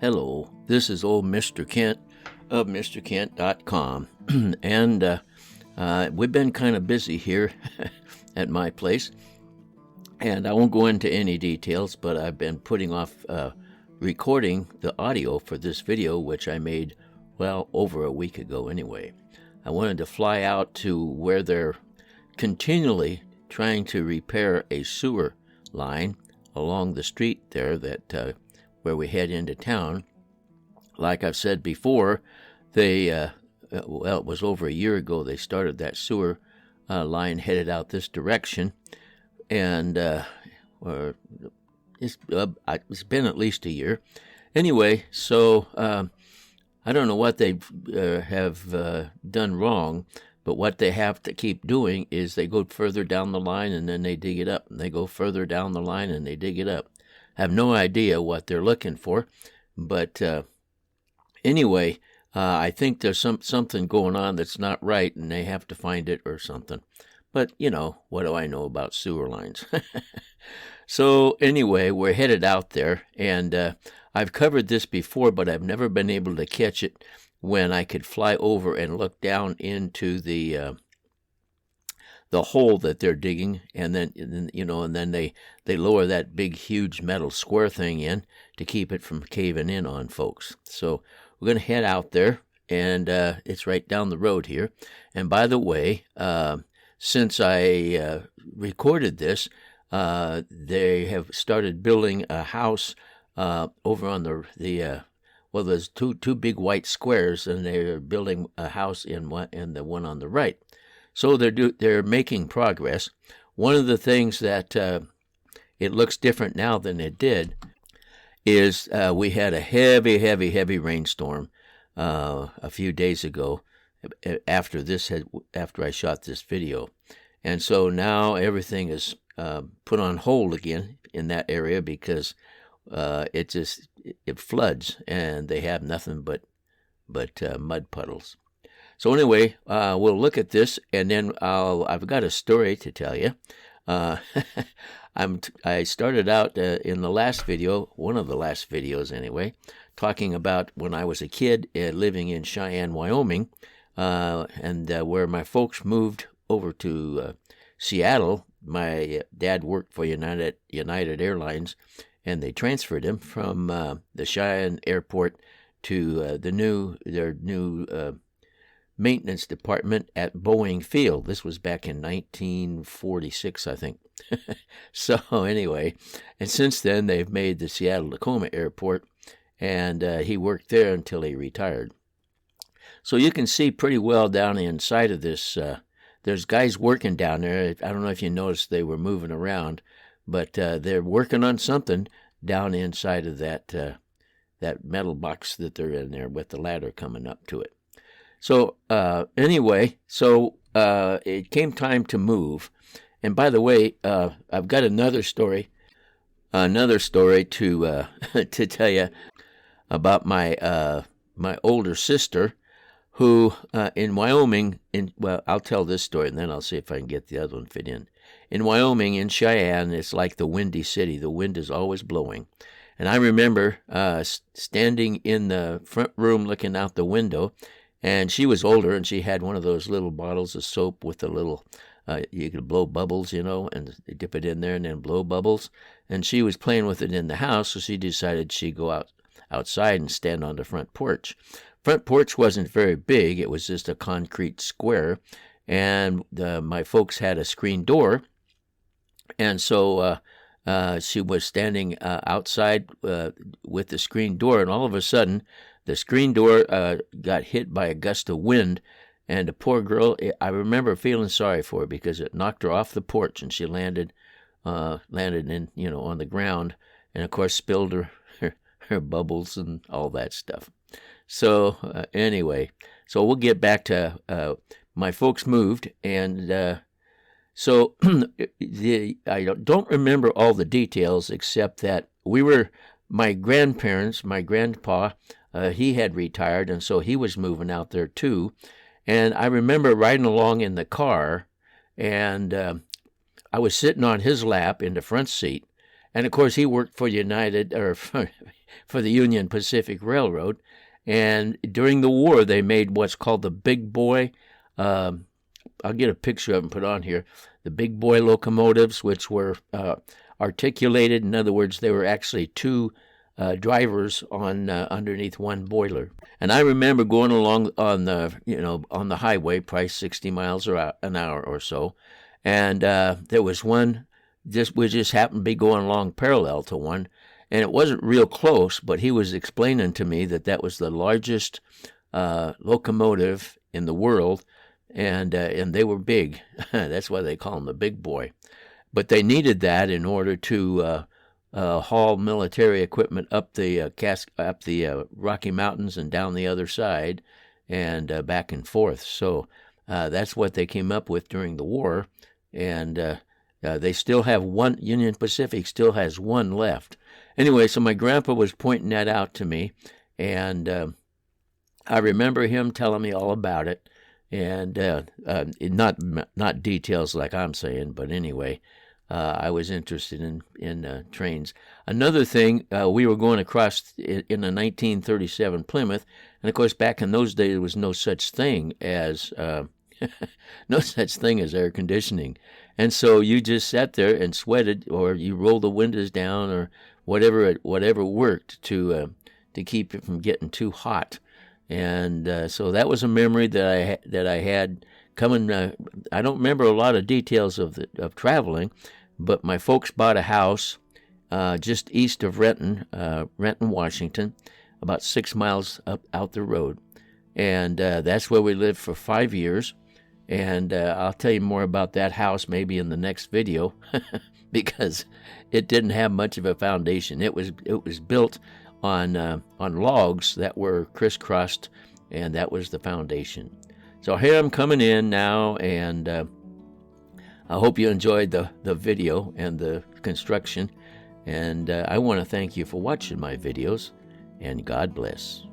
Hello, this is old Mr. Kent of MrKent.com, and we've been kind of busy here at my place, and I won't go into any details, but I've been putting off recording the audio for this video, which I made, well, over a week ago anyway. I wanted to fly out to where they're continually trying to repair a sewer line along the street there that where we head into town. Like I've said before, they, it was over a year ago they started that sewer line headed out this direction, and it's been at least a year. Anyway, so I don't know what they have done wrong, but what they have to keep doing is they go further down the line and then they dig it up, and they go further down the line and they dig it up. I have no idea what they're looking for, but anyway, I think there's something going on that's not right, and they have to find it or something. But, you know, what do I know about sewer lines? So anyway, we're headed out there, and I've covered this before, but I've never been able to catch it when I could fly over and look down into the hole that they're digging, and then they lower that big, huge metal square thing in to keep it from caving in on folks. So we're going to head out there, and it's right down the road here. And by the way, since I recorded this, they have started building a house over on well, there's two big white squares, and they're building a house in the one on the right. So they're making progress. One of the things that it looks different now than it did is we had a heavy rainstorm a few days ago after I shot this video, and so now everything is put on hold again in that area because it floods and they have nothing but mud puddles. So anyway, we'll look at this, and then I've got a story to tell you. I started out in the last video, one of the last videos anyway, talking about when I was a kid living in Cheyenne, Wyoming, and where my folks moved over to Seattle. My dad worked for United Airlines, and they transferred him from the Cheyenne airport to their new maintenance department at Boeing Field. This was back in 1946, I think. So anyway, and since then they've made the Seattle-Tacoma airport, and he worked there until he retired. So you can see pretty well down inside of this. There's guys working down there. I don't know if you noticed they were moving around, but they're working on something down inside of that metal box that they're in there with the ladder coming up to it. So anyway, it came time to move. And by the way, I've got another story to to tell you about my older sister, who in Wyoming. I'll tell this story and then I'll see if I can get the other one fit in. In Wyoming, in Cheyenne, it's like the Windy City. The wind is always blowing. And I remember standing in the front room looking out the window, and she was older, and she had one of those little bottles of soap with the little, you could blow bubbles, and dip it in there and then blow bubbles. And she was playing with it in the house, so she decided she'd go outside and stand on the front porch. Front porch wasn't very big. It was just a concrete square, and my folks had a screen door. And so she was standing outside with the screen door, and all of a sudden, the screen door got hit by a gust of wind, and the poor girl, I remember feeling sorry for her because it knocked her off the porch, and she landed in, on the ground, and of course spilled her bubbles and all that stuff. So anyway, so we'll get back to my folks moved, and so I don't remember all the details except that my grandpa, he had retired, and so he was moving out there too. And I remember riding along in the car, and I was sitting on his lap in the front seat. And of course, he worked for for the Union Pacific Railroad. And during the war, they made what's called the Big Boy. I'll get a picture of them put on here. The Big Boy locomotives, which were articulated. In other words, they were actually two drivers on underneath one boiler. And I remember going along on the highway, probably 60 miles an hour or so, and there was one. We just happened to be going along parallel to one, and it wasn't real close. But he was explaining to me that was the largest locomotive in the world, and they were big. That's why they call them the Big Boy. But they needed that in order to haul military equipment up the Rocky Mountains and down the other side, and back and forth. So that's what they came up with during the war, and they still have one. Union Pacific still has one left. Anyway, so my grandpa was pointing that out to me, and I remember him telling me all about it, and not details like I'm saying, but anyway. I was interested in trains. Another thing, we were going across in a 1937 Plymouth, and of course, back in those days, there was no such thing as air conditioning, and so you just sat there and sweated, or you rolled the windows down, or whatever worked to keep it from getting too hot, and so that was a memory that I had coming. I don't remember a lot of details of traveling. But my folks bought a house just east of Renton, Washington, about 6 miles out the road. And that's where we lived for 5 years. And I'll tell you more about that house maybe in the next video because it didn't have much of a foundation. It was built on logs that were crisscrossed, and that was the foundation. So here I'm coming in now, and I hope you enjoyed the video and the construction, and I want to thank you for watching my videos, and God bless.